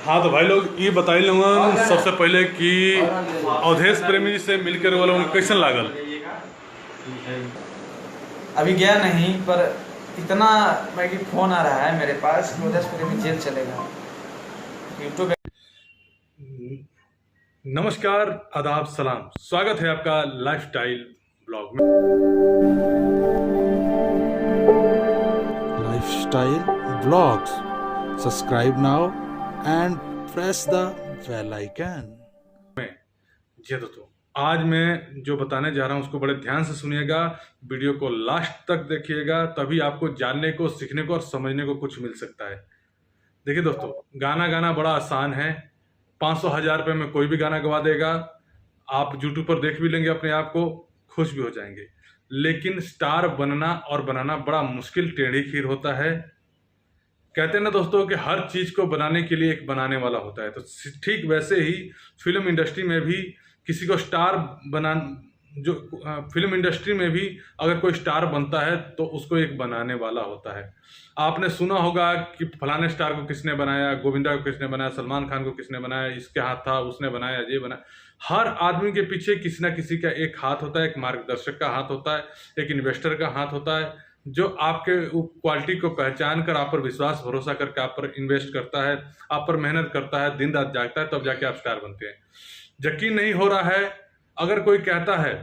हाँ तो भाई लोग ये बताई लूँगा सबसे पहले कि अवधेश प्रेमी जी से मिलकर वाला उनको कैसन लागल। अभी गया नहीं, पर इतना कि फोन आ रहा है मेरे पास कि अवधेश प्रेमी जेल चलेगा। यूट्यूब नमस्कार, आदाब, सलाम, स्वागत है आपका लाइफस्टाइल ब्लॉग में। Lifestyle Vlogs. Subscribe now and press the bell icon. जी दोस्तों, आज मैं जो बताने जा रहा हूँ उसको बड़े ध्यान से सुनिएगा, वीडियो को लास्ट तक देखिएगा, तभी आपको जानने को, सीखने को और समझने को कुछ मिल सकता है। देखिए दोस्तों, गाना गाना बड़ा आसान है। 500-1000 रुपये में कोई भी गाना गवा देगा। आप यूट्यूब पर देख भी लेंगे, अपने आप को खुश भी हो जाएंगे। लेकिन स्टार बनना और बनाना बड़ा मुश्किल टेढ़ी खीर होता है। कहते हैं ना दोस्तों कि हर चीज को बनाने के लिए एक बनाने वाला होता है, तो ठीक वैसे ही फिल्म इंडस्ट्री में भी किसी को स्टार बना जो फिल्म इंडस्ट्री में भी अगर कोई स्टार बनता है तो उसको एक बनाने वाला होता है। आपने सुना होगा कि फलाने स्टार को किसने बनाया, गोविंदा को किसने बनाया, सलमान खान को किसने बनाया, इसके हाथ था, उसने बनाया, ये बनाया। हर आदमी के पीछे किसी ना किसी का एक हाथ होता है, एक मार्गदर्शक का हाथ होता है, एक इन्वेस्टर का हाथ होता है, जो आपके क्वालिटी को पहचान कर आप पर विश्वास भरोसा करके आप पर इन्वेस्ट करता है, आप पर मेहनत करता है, दिन रात जागता है, तब जाके आप स्टार बनते हैं। यकीन नहीं हो रहा है, अगर कोई कहता है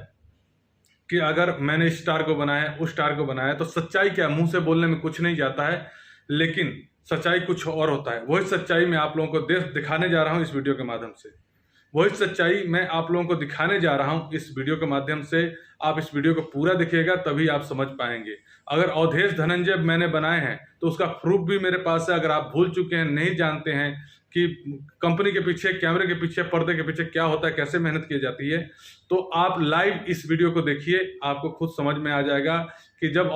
कि अगर मैंने इस स्टार को बनाया, उस स्टार को बनाया, तो सच्चाई क्या, मुंह से बोलने में कुछ नहीं जाता है, लेकिन सच्चाई कुछ और होता है। वही सच्चाई मैं आप लोगों को दिखाने जा रहा हूं इस वीडियो के माध्यम से। वही सच्चाई मैं आप लोगों को दिखाने जा रहा हूं इस वीडियो के माध्यम से। आप इस वीडियो को पूरा देखिएगा, तभी आप समझ पाएंगे। अगर अवधेश धनंजय मैंने बनाए हैं तो उसका प्रूफ भी मेरे पास है। अगर आप भूल चुके हैं, नहीं जानते हैं कि कंपनी के पीछे, कैमरे के पीछे, पर्दे के पीछे क्या होता है, कैसे मेहनत की जाती है, तो आप लाइव इस वीडियो को देखिए, आपको खुद समझ में आ जाएगा कि जब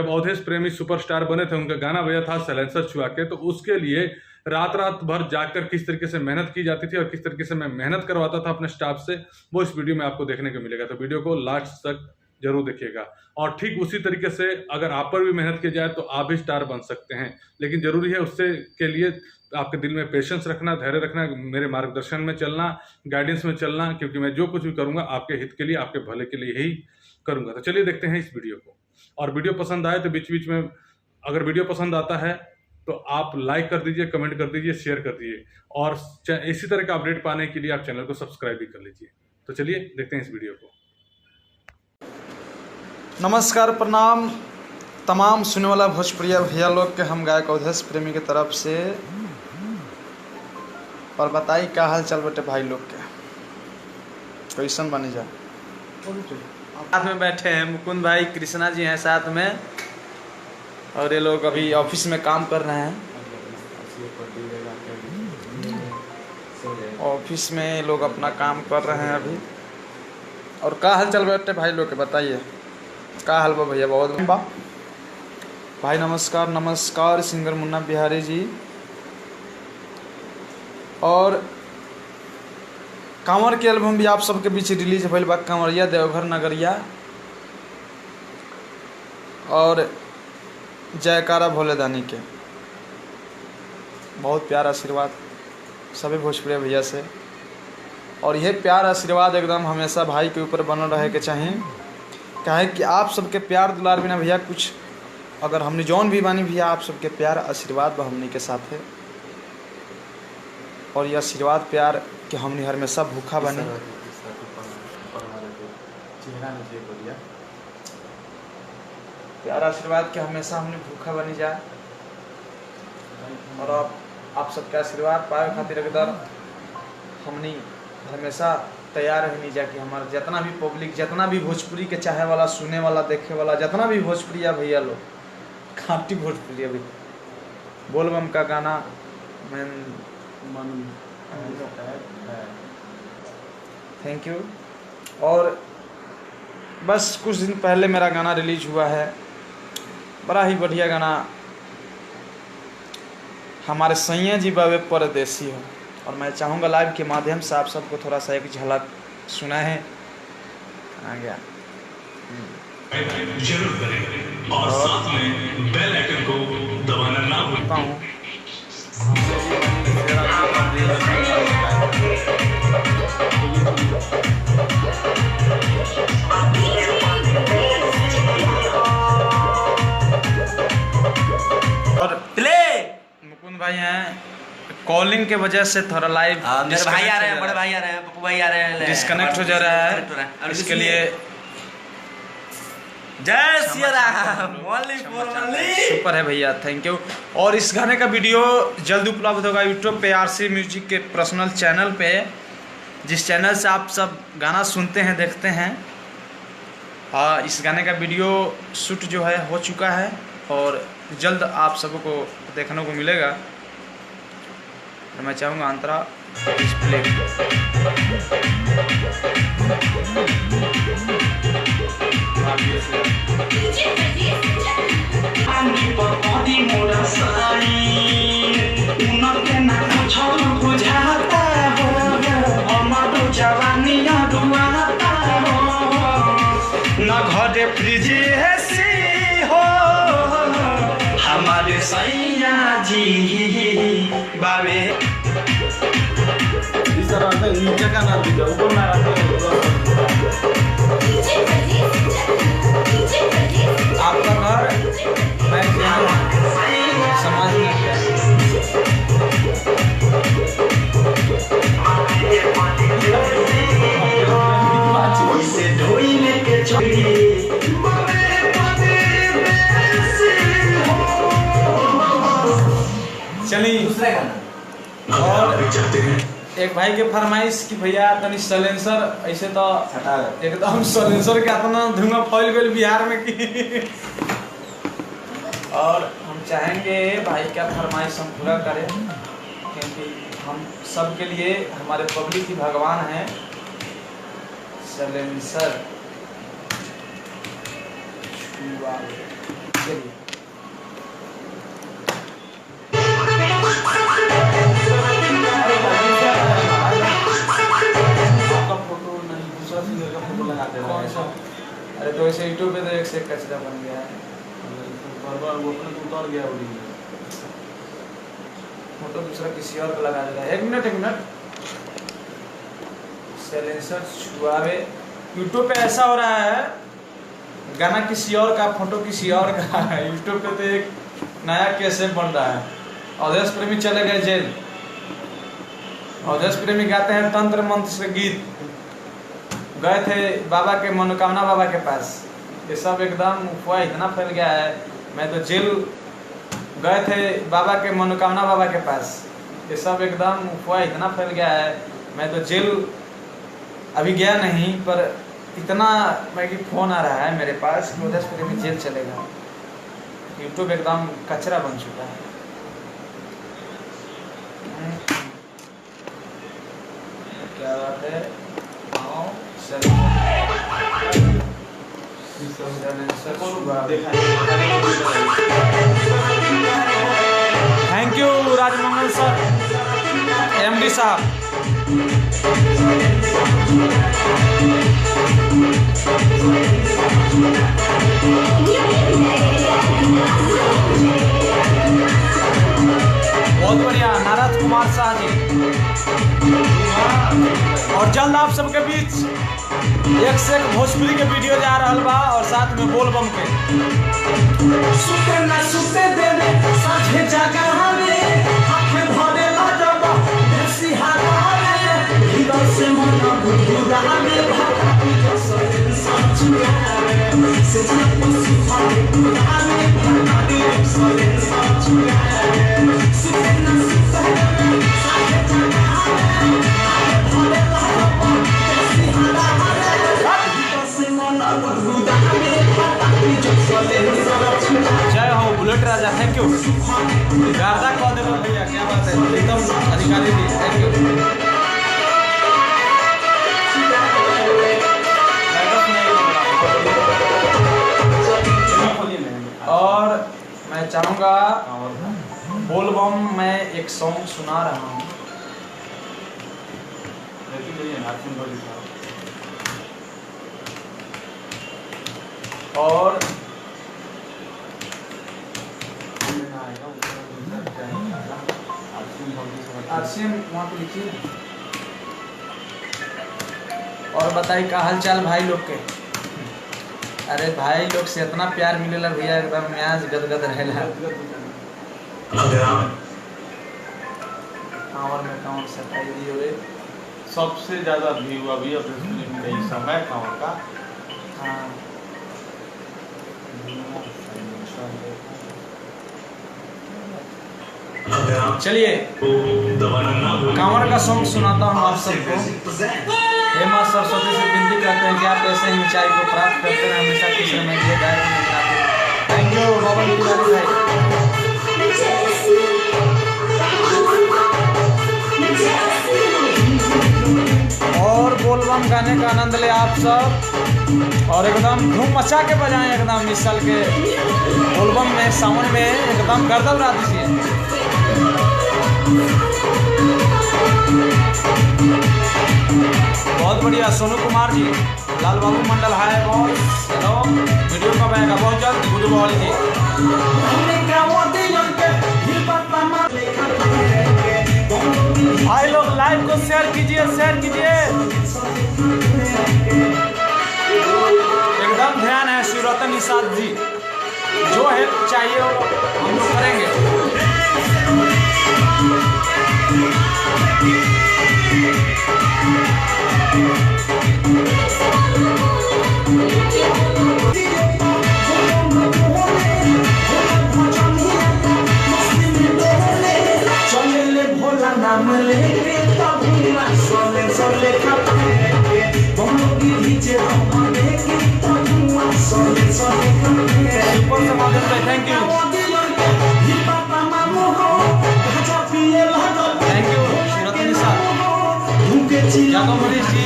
अवधेश प्रेमी सुपरस्टार बने थे, उनका गाना बजा था साइलेंसर छुआ के, तो उसके लिए रात रात भर जाकर किस तरीके से मेहनत की जाती थी और किस तरीके से मैं मेहनत करवाता था अपने स्टाफ से, वो इस वीडियो में आपको देखने को मिलेगा। तो वीडियो को लास्ट तक जरूर देखिएगा। और ठीक उसी तरीके से अगर आप पर भी मेहनत की जाए तो आप भी स्टार बन सकते हैं, लेकिन जरूरी है उससे के लिए आपके दिल में पेशेंस रखना, धैर्य रखना, मेरे मार्गदर्शन में चलना, गाइडेंस में चलना, क्योंकि मैं जो कुछ भी करूंगा आपके हित के लिए, आपके भले के लिए ही करूंगा। तो चलिए देखते हैं इस वीडियो को। और वीडियो पसंद आए तो बीच बीच में, अगर वीडियो पसंद आता है तो आप लाइक कर दीजिए, कमेंट कर दीजिए, शेयर कर दीजिए, और इसी तरह का अपडेट पाने के लिए आप चैनल को सब्सक्राइब भी कर लीजिए। तो चलिए देखते हैं इस वीडियो को। नमस्कार, प्रणाम तमाम सुनने वाला भोजपुरिया भैया लोग के, हम गायक अवधेश प्रेमी के तरफ से। और बताई क्या हाल चाल बटे भाई लोग के, कैसन बनी जा। साथ में बैठे हैं मुकुंद भाई, कृष्णा जी हैं साथ में, और ये लोग अभी ऑफिस में काम कर रहे हैं। ऑफिस में ये लोग अपना काम कर रहे हैं अभी। और क्या हाल चाल बटे भाई लोग के, बताइए क्या हाल बा भैया। बहुत बा भाई, नमस्कार नमस्कार सिंगर मुन्ना बिहारी जी। और कांवर के एल्बम भी आप सबके बीच रिलीज भइल बा, कांवरिया देवघर नगरिया, और जयकारा भोलेदानी के। बहुत प्यार आशीर्वाद सभी भोजपुरी भैया से, और यह प्यार आशीर्वाद एकदम हमेशा भाई के ऊपर बनल रहे के चाहिए। काहे कि आप सबके प्यार दुलार बिना भैया कुछ, अगर हमने जौन भी बानी भैया, आप सबके प्यार आशीर्वाद बा हमनी के साथ है, और यह आशीर्वाद प्यार कि हमने हमेशा भूखा बने। प्यार आशीर्वाद के हमेशा हमने भूखा बनी जाए, और आप सबके आशीर्वाद पाए खातिर एकदम हमने हमेशा तैयार रहनी जा कि हमारा जितना भी पब्लिक, जितना भी भोजपुरी के चाहे वाला, सुने वाला, देखे वाला, जितना भी भोजपुरिया भैया लोग, खाटी भोजपुरिया भी, बोलबम का गाना थैंक यू। और बस कुछ दिन पहले मेरा गाना रिलीज हुआ है, बड़ा ही बढ़िया गाना, हमारे सैया जी बाबे परदेसी हो। और मैं चाहूँगा लाइव के माध्यम से आप सबको थोड़ा सा एक झलक सुनाए। आ गया जरूर करें और साथ में बेल आइकन को दबाना ना भूलें। और प्ले मुकुंद भाई हैं, कॉलिंग के वजह से थोड़ा लाइव मेरे भाई आ रहे हैं, बड़े भाई आ रहे हैं, पप्पू भाई आ रहे हैं, डिस्कनेक्ट हो जा रहा है। और इसके लिए जय Siya Ram, only for only super है भैया, थैंक यू। और इस गाने का वीडियो जल्द उपलब्ध होगा यूट्यूब पे, आरसी म्यूजिक के पर्सनल चैनल पे, जिस चैनल से आप सब गाना सुनते हैं देखते हैं। इस गाने का वीडियो शूट जो है हो चुका है और जल्द आप सबको देखने को मिलेगा। तो मैं चाहूँगा अंतरा डिस्प्ले न घरे फ्रिज हो हमारे सैया जी बाबे। नीचे का ना दीजिए, ऊपर ना आपका घर मैं समाज चलिए दूसरे गाना। और एक भाई के फरमाइश कि भैया तनी सलेंसर ऐसे तो एकदम सलेंसर के अपना धुआं फैल गई बिहार में कि और हम चाहेंगे भाई का फरमाइश हम पूरा करें, क्योंकि हम सब के लिए हमारे पब्लिक ही भगवान हैं। सलेंसर चलिए अरे तो ऐसे यूट्यूब पे तो एक से कचरा बन गया है, वो अपने उतर गया फोटो दूसरा किसी और को लगा दे रहा है। एक मिनट सैलेंसर छुआवे। यूट्यूब पे ऐसा हो रहा है, गाना किसी और का फोटो किसी और का है। यूट्यूब पे तो एक नया केस बन रहा है। अवधेश प्रेमी चले गए जेल। अवधेश प्रेमी गाते हैं तंत्र मंत्र से गीत, गए थे बाबा के मनोकामना बाबा के पास। ये सब एकदम अफवाह इतना फैल गया है। मैं तो जेल गए थे बाबा के मनोकामना बाबा के पास। ये सब एकदम अफवाह इतना फैल गया है। मैं तो जेल अभी गया नहीं, पर इतना कि फोन आ रहा है मेरे पास कि अवधेश प्रेमी जेल चलेगा। यूट्यूब एकदम कचरा बन चुका है। क्या बात है। Thank you Rajmangal sir, MD साहब। बहुत बढ़िया नारद कुमार शाह जी। और जल्द आप सबके बीच एक से एक भोजपुरी के वीडियो जा रहा बा, और साथ में बोलबम के सुते न सुते देने साझे जगह में आंखें भरे लाजबा देसी हारा में हीरो से मना बुदुरा में भागा जसर साथ में से जब सुहाए बुदुरा में भागा जसर साथ में सुते न सुते देने साझे जगह में भरे लाजबा देसी हारा जय हो बुलेट राजा। Thank you. गार्दा कह दे भैया, क्या बात है, एकदम अधिकारी थी। Thank you. और मैं चाहूँगा बोलबम मैं एक सॉन्ग सुना रहा हूँ। और आरसीएम वहाँ पे लिखिए। और बताई का हाल चाल भाई लोग के। अरे भाई लोग से इतना प्यार मिलेला भैया, एकदम म्याज गदगद रहेला। कांवर में कांवर सटाई दी हुए सबसे ज्यादा व्यू अभी अपने फिल्म में इस समय कांवर का। हाँ चलिए कांवर का सॉन्ग सुनाता हूँ आप सबको। हे माँ सरस्वती से विनती करते हैं कि आप ऐसे ही ऊंचाई को प्राप्त करते रहे, हमेशा खुश रहें। थैंक यू बाबा भाई। और बोलबम गाने का आनंद ले आप सब, और एकदम धूम मचा के बजाएं एकदम। इस साल के बोलबम में सावन में एकदम गर्दा उड़ा दीजिए। बहुत बढ़िया सोनू कुमार जी, लाल बाबू मंडल हाय बॉस, हेलो। वीडियो कब आएगा? बहुत जल्द गुरु बवाली जी। भाई लोग लाइव को शेयर कीजिए, शेयर कीजिए। एकदम ध्यान है शिवरतन निषाद जी, जो हेल्प चाहिए वो हम लोग करेंगे। थैंक यू शिवरतन निषाद, यादव मनीष जी,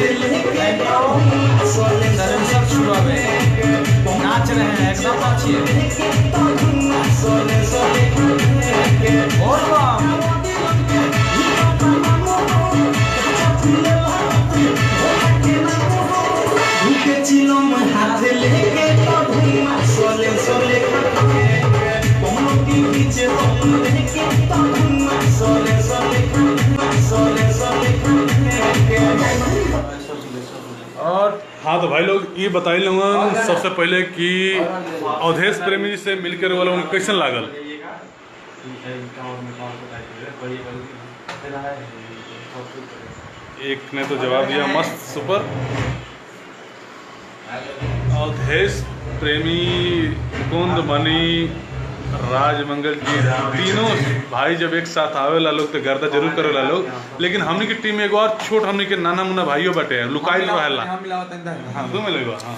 सब शुरू हो गए, नाच रहे हैं एकदम नाचिए। और हाँ तो भाई लोग ये बताई लूँगा सबसे पहले कि अवधेश प्रेमी जी से मिलकर वाला उनको कैसन लागल। एक ने तो जवाब दिया मस्त सुपर। अवधेश प्रेमी, मुकुंद मणि, राजमंगल जी, तीनों भाई जब एक साथ आवेला लोग तो गर्दा जरूर करेला लोग। लेकिन हमनी की टीम एगो और छोट हमनी के नाना मुन्ना भाइयों बटे लुकाई रहेला। हाँ दो मिलेगा। हाँ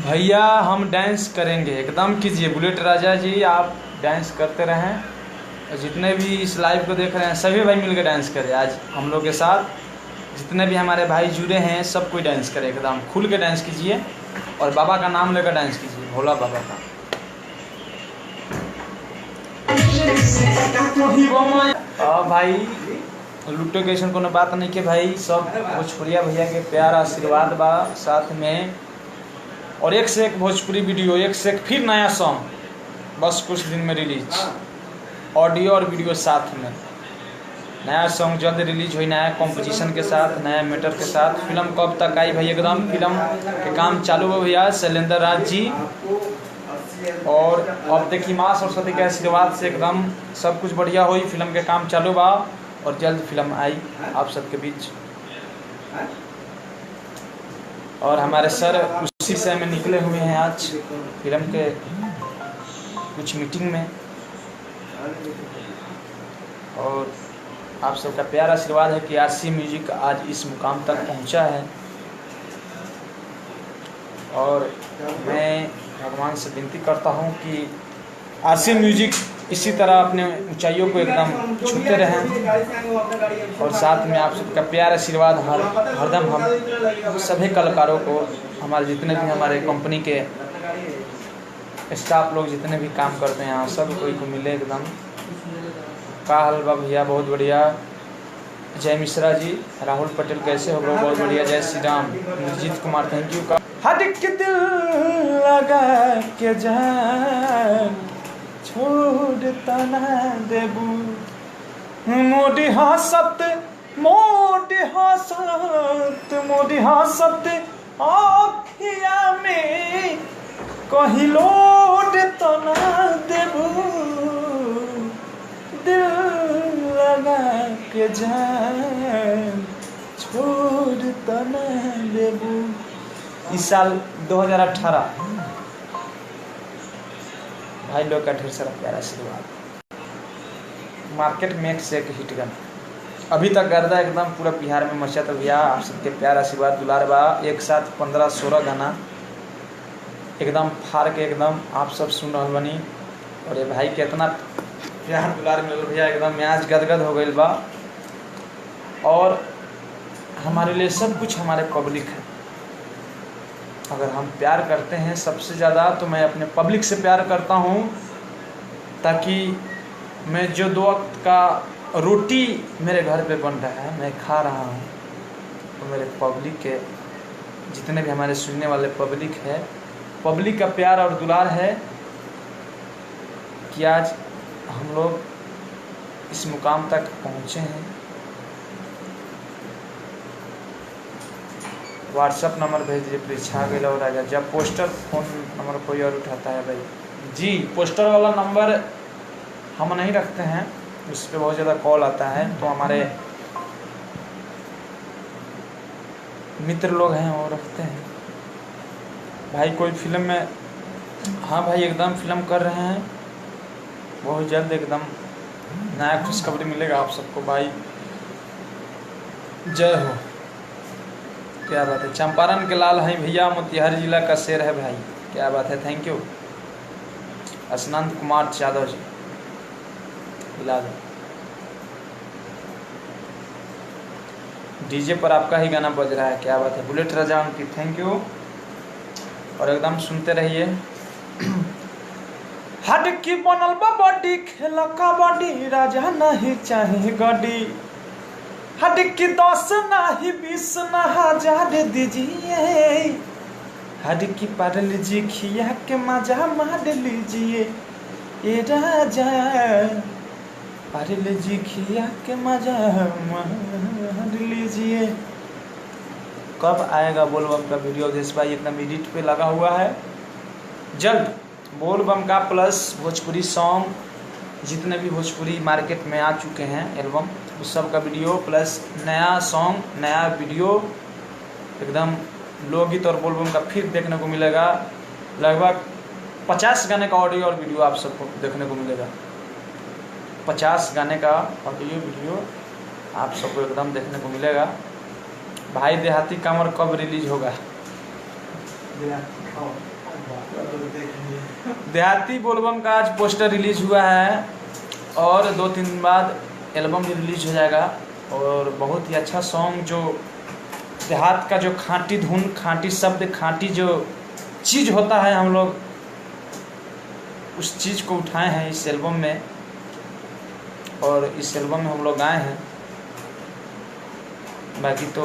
भैया हम डांस करेंगे, एकदम कीजिए। बुलेट राजा जी आप डांस करते रहें, और जितने भी इस लाइव को देख रहे हैं सभी भाई मिलकर डांस करें आज हम लोग के साथ। जितने भी हमारे भाई जुड़े हैं सब कोई डांस करे, एकदम खुल के डांस कीजिए और बाबा का नाम लेकर डांस कीजिए, भोला बाबा का। भाई लुट्टो के ऐसा कोनो बात नहीं के भाई, सब भोजपुरिया भैया के प्यार आशीर्वाद बा साथ में, और एक से एक भोजपुरी वीडियो, एक से एक फिर नया सॉन्ग बस कुछ दिन में रिलीज, ऑडियो और वीडियो साथ में। नया सॉन्ग जल्द रिलीज हुई, नया कॉम्पोजिशन के साथ, नया मैटर के साथ। फिल्म कब तक आई भाई? एकदम फिल्म के काम चालू हो भैया शैलेंद्र राज जी, और अब देखिए माँ सरस्वती के आशीर्वाद से एकदम सब कुछ बढ़िया हुई। फिल्म के काम चालू बा और जल्द फिल्म आई आप सबके बीच। और हमारे सर उसी से में निकले हुए हैं आज फिल्म के कुछ मीटिंग में, और आप सबका प्यार आशीर्वाद है कि आरसी म्यूजिक आज इस मुकाम तक पहुंचा है। और मैं भगवान से विनती करता हूं कि आरसी म्यूजिक इसी तरह अपने ऊंचाइयों को एकदम छूते रहें और साथ में आप सबका प्यार आशीर्वाद हरदम हम सभी कलाकारों को, हमारे जितने भी हमारे कंपनी के स्टाफ लोग जितने भी काम करते हैं यहाँ सब कोई को मिले एकदम। का हलवा भैया बहुत बढ़िया, जय मिश्रा जी, राहुल पटेल कैसे हो लोग, बहुत बढ़िया, जय श्री राम, निर्जीत कुमार थैंक यू। का हट के दिल लगा के जान छोड़ता ना देबू, मोदी हंसत आँखिया में कहीं लोड तो ना देबू, दिल लगा के जान छोड़ तो ना देबू। इस साल 2018 भाई लोग का ढेर सारा प्यारा आशीर्वाद, मार्केट में एक से एक हिट गाना, अभी तक गर्दा एकदम पूरा बिहार में मचा। तो भैया आप सबके प्यार आशीर्वाद दुलार बा, एक साथ 15-16 गाना एकदम फाड़ के एकदम आप सब सुन रहा बनी। और ये भाई के इतना प्यार दुलार मिल भैया, एकदम म्याज गदगद हो गई बा। और हमारे लिए सब कुछ हमारे पब्लिक है, अगर हम प्यार करते हैं सबसे ज़्यादा तो मैं अपने पब्लिक से प्यार करता हूँ, ताकि मैं जो 2 वक्त का रोटी मेरे घर पे बन रहा है मैं खा रहा हूँ, तो मेरे पब्लिक के जितने भी हमारे सुनने वाले पब्लिक है, पब्लिक का प्यार और दुलार है कि आज हम लोग इस मुकाम तक पहुँचे हैं। व्हाट्सअप नंबर भेज दीजिए प्लीज, छा गया और राजा। जब पोस्टर फ़ोन नंबर कोई और उठाता है भाई जी, पोस्टर वाला नंबर हम नहीं रखते हैं, उस पर बहुत ज़्यादा कॉल आता है, तो हमारे मित्र लोग हैं वो रखते हैं। भाई कोई फिल्म में, हाँ भाई एकदम फिल्म कर रहे हैं, बहुत जल्द एकदम नया खुशखबरी मिलेगा आप सबको भाई, जय हो। क्या बात है, चंपारण के लाल हैं भैया, मोतिहारी जिला का शेर है भाई, क्या बात है, थैंक यू। असनंत कुमार यादव जी हिला दो, डीजे पर आपका ही गाना बज रहा है, क्या बात है। बुलेट राजा उनकी थैंक यू, और एकदम सुनते रहिए। हट की बनल बॉडी खेला कबड्डी, राजा नहीं चाहे गड्डी, हट की 10 नहीं 20 ना 1000 दीजिए, हट की पढ़ लीजिए खिया के मजा मार लीजिए, ये राजा पढ़ लीजिए खिया के मजा मार लीजिए। कब आएगा बोलबम का वीडियो देश भाई, एकदम एडिट पे लगा हुआ है, जल्द बोलबम का प्लस भोजपुरी सॉन्ग जितने भी भोजपुरी मार्केट में आ चुके हैं एल्बम, उस सब का वीडियो प्लस नया सॉन्ग नया वीडियो, एकदम लोकगीत और बोलबम का फिर देखने को मिलेगा। लगभग 50 गाने का ऑडियो और वीडियो आप सबको देखने को मिलेगा, 50 गाने का ऑडियो वीडियो आप सबको एकदम देखने को मिलेगा। भाई देहाती कमर कब रिलीज होगा? देहाती बोलबम का आज पोस्टर रिलीज हुआ है और 2-3 दिन बाद एल्बम भी रिलीज हो जाएगा। और बहुत ही अच्छा सॉन्ग, जो देहात का जो खाँटी धुन, खाँटी शब्द, खाँटी जो चीज़ होता है, हम लोग उस चीज़ को उठाए हैं इस एल्बम में, और इस एल्बम में हम लोग आए हैं। बाकी तो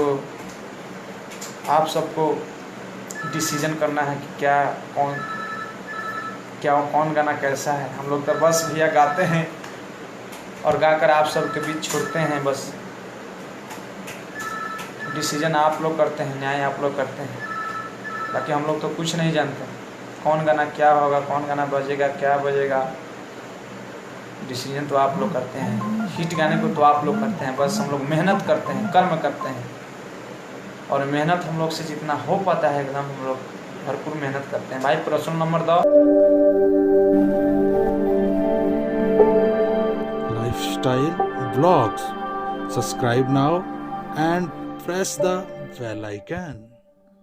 आप सबको डिसीजन करना है कि कौन गाना कैसा है। हम लोग तो बस भैया गाते हैं और गाकर आप सबके बीच छोड़ते हैं, बस डिसीजन आप लोग करते हैं, न्याय आप लोग करते हैं। बाकी हम लोग तो कुछ नहीं जानते कौन गाना क्या होगा, कौन गाना बजेगा, क्या बजेगा, डिसीजन तो आप लोग करते हैं। हिट गाने को तो आप लोग करते हैं, बस हम लोग मेहनत करते हैं, कर्म करते हैं, और मेहनत हम लोग से जितना हो पाता है एकदम हम लोग भरपूर मेहनत करते हैं। भाई पर्सनल नंबर दो। Lifestyle Vlogs. Subscribe now and press the bell icon.